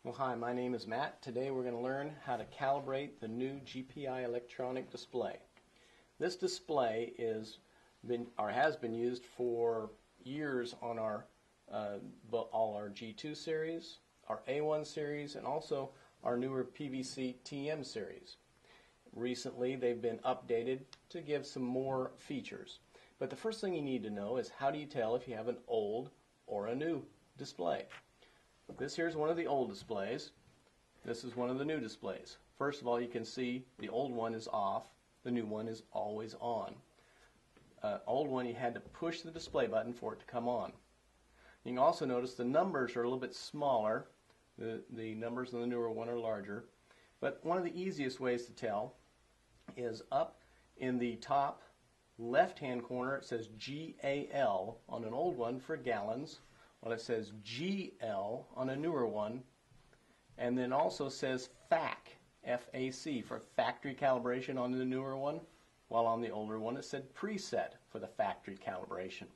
Well, hi, my name is Matt. Today we're going to learn how to calibrate the new GPI electronic display. This display has been used for years on all our G2 series, our A1 series, and also our newer PVC TM series. Recently they've been updated to give some more features. But the first thing you need to know is how do you tell if you have an old or a new display. This here is one of the old displays. This is one of the new displays. First of all, you can see the old one is off. The new one is always on. Old one, you had to push the display button for it to come on. You can also notice the numbers are a little bit smaller. The numbers in the newer one are larger. But one of the easiest ways to tell is up in the top left-hand corner. It says GAL on an old one for gallons. Well, it says GL on a newer one, and then also says FAC, F-A-C, for factory calibration on the newer one, while on the older one it said preset for the factory calibration.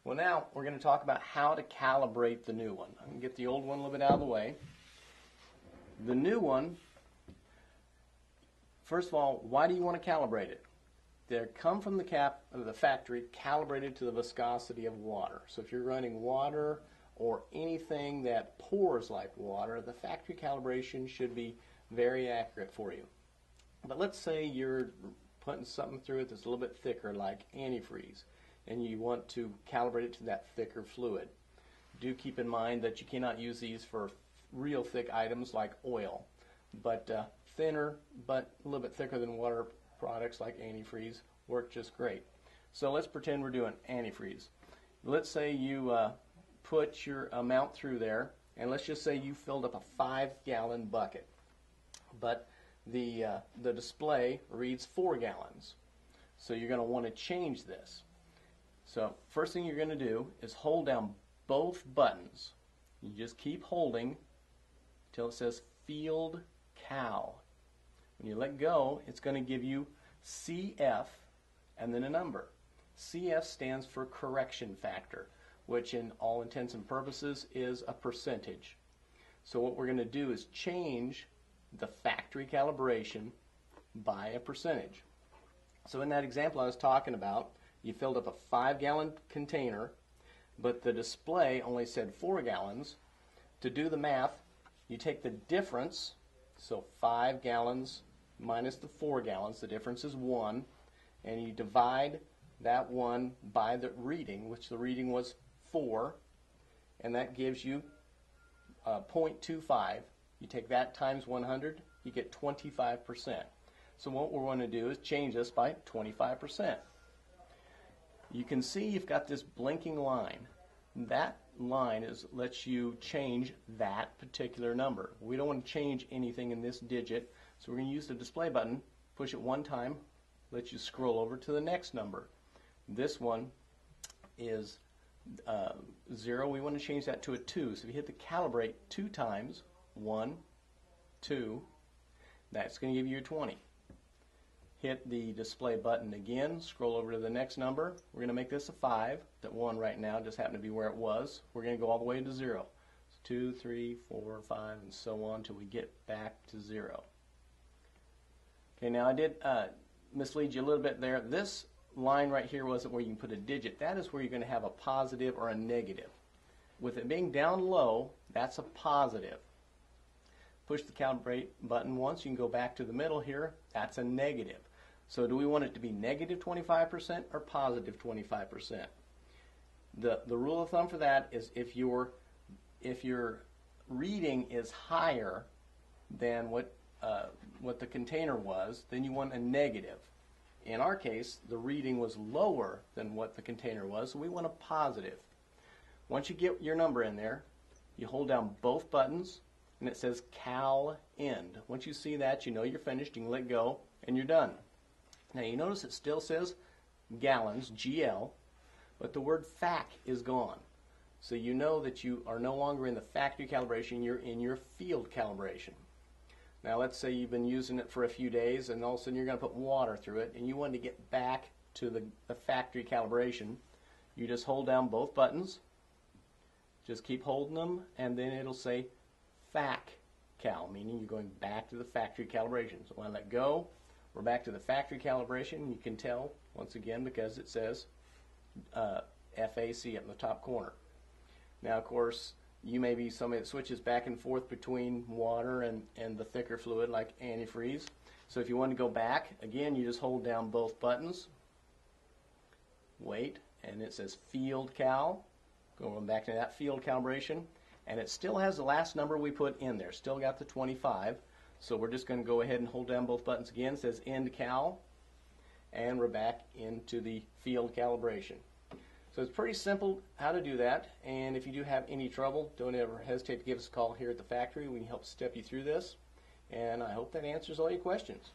Well, now we're going to talk about how to calibrate the new one. I'm going to get the old one a little bit out of the way. The new one, first of all, why do you want to calibrate it? They come from the factory calibrated to the viscosity of water. So if you're running water or anything that pours like water, the factory calibration should be very accurate for you. But let's say you're putting something through it that's a little bit thicker like antifreeze, and you want to calibrate it to that thicker fluid. Do keep in mind that you cannot use these for real thick items like oil, but thinner but a little bit thicker than water products like antifreeze work just great. So let's pretend we're doing antifreeze. Let's say you put your amount through there, and let's just say you filled up a 5-gallon bucket, but the display reads 4 gallons. So you're going to want to change this. So first thing you're going to do is hold down both buttons. You just keep holding till it says Field Cal. When you let go, it's going to give you CF and then a number. CF stands for correction factor, which in all intents and purposes is a percentage. So what we're going to do is change the factory calibration by a percentage. So in that example I was talking about, you filled up a 5-gallon container, but the display only said 4 gallons. To do the math, you take the difference, so 5 gallons minus the 4 gallons, the difference is 1, and you divide that 1 by the reading, which the reading was 4, and that gives you 0.25. You take that times 100, you get 25%. So what we're going to do is change this by 25%. You can see you've got this blinking line. That line lets you change that particular number. We don't want to change anything in this digit, so we're going to use the display button, push it one time, let you scroll over to the next number. This one is 0. We want to change that to a 2. So if you hit the calibrate 2 times, 1, 2, that's going to give you your 20. Hit the display button again, scroll over to the next number. We're going to make this a 5. That 1 right now just happened to be where it was. We're going to go all the way to 0. So 2, 3, 4, 5, and so on until we get back to 0. Okay, now I did mislead you a little bit there. This line right here wasn't where you can put a digit. That is where you're going to have a positive or a negative. With it being down low, that's a positive. Push the calibrate button once, you can go back to the middle here, that's a negative. So do we want it to be negative 25% or positive 25%? The rule of thumb for that is if your reading is higher than what the container was, then you want a negative. In our case, the reading was lower than what the container was, so we want a positive. Once you get your number in there, you hold down both buttons, and it says Cal End. Once you see that, you know you're finished. You can let go, and you're done. Now you notice it still says gallons, GL, but the word FAC is gone. So you know that you are no longer in the factory calibration, you're in your field calibration. Now let's say you've been using it for a few days and all of a sudden you're going to put water through it and you want to get back to the factory calibration. You just hold down both buttons, just keep holding them, and then it'll say FAC cal, meaning you're going back to the factory calibration. So when I let go, we're back to the factory calibration. You can tell, once again, because it says FAC up in the top corner. Now, of course, you may be somebody that switches back and forth between water and the thicker fluid like antifreeze. So if you want to go back, again, you just hold down both buttons, wait, and it says field cal. Going back to that field calibration, and it still has the last number we put in there. Still got the 25. So we're just going to go ahead and hold down both buttons again. It says end cal, and we're back into the field calibration. So it's pretty simple how to do that, and if you do have any trouble, don't ever hesitate to give us a call here at the factory. We can help step you through this, and I hope that answers all your questions.